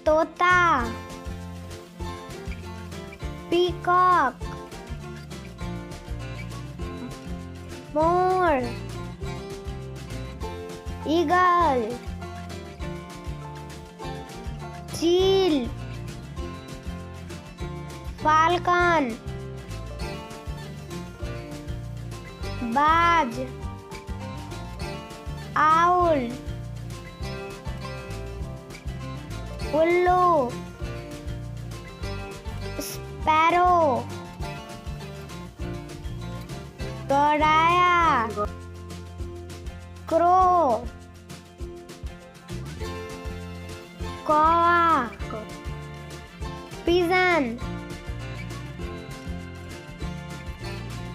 तोता, पीकॉक, मोर, ईगल, चील, फाल्कन, बाज, आउल, उल्लू, स्पैरो, गौराया, क्रो, कौवा, पिजन,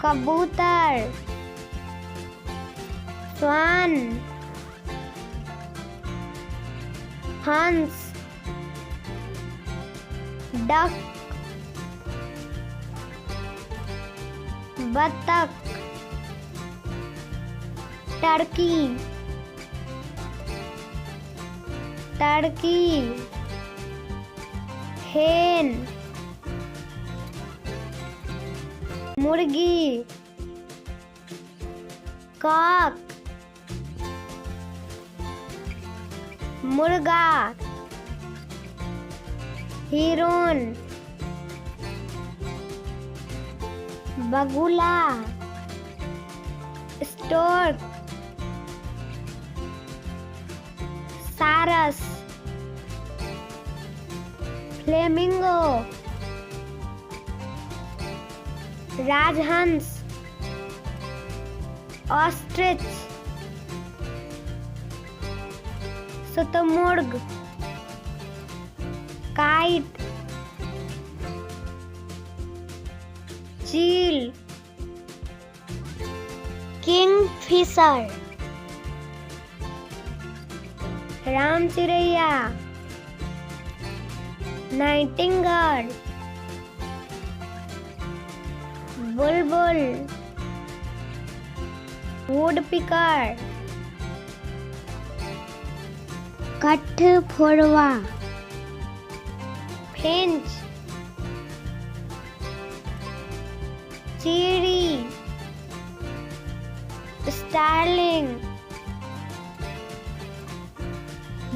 कबूतर, स्वान, हंस, डक, बतख, टर्की, हेन, मुर्गी, कॉक, मुर्गा, हिरन, बगुला, स्टोर्क, सारस, फ्लेमिंगो, राजहंस, ऑस्ट्रिच, शुतुरमुर्ग, काइट, चील, किंगफिशर, राम चिड़ैया, नाइटिंगेल, बुलबुल, वुडपिकर, कठफोड़वा, फिंच, चीड़ी, स्टार्लिंग,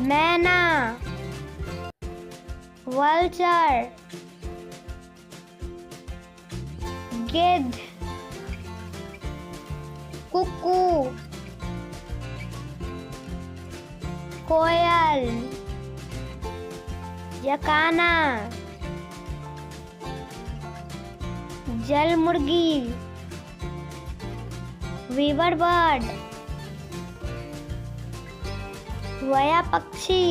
मैना, वल्चर, गिद्ध, कुकू, कोयल, यकाना, जल मुर्गी, वीवर बर्ड, वया पक्षी,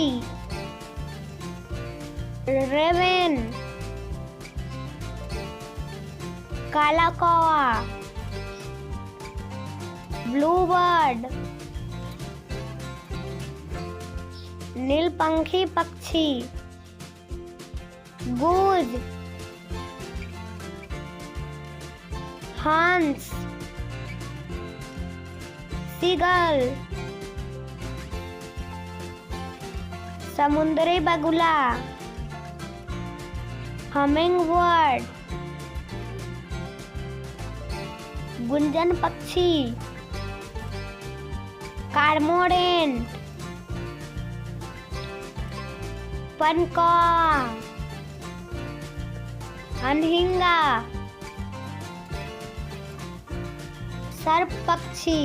रेवेन, काला कौवा, ब्लू बर्ड, नीलपंखी पक्षी, गूज, हंस, सीगल, समुद्री बगुला, हमिंगबर्ड, गुंजन पक्षी, कार्मोरेंट, पनकौआ, अनहिंगा, सर्प पक्षी।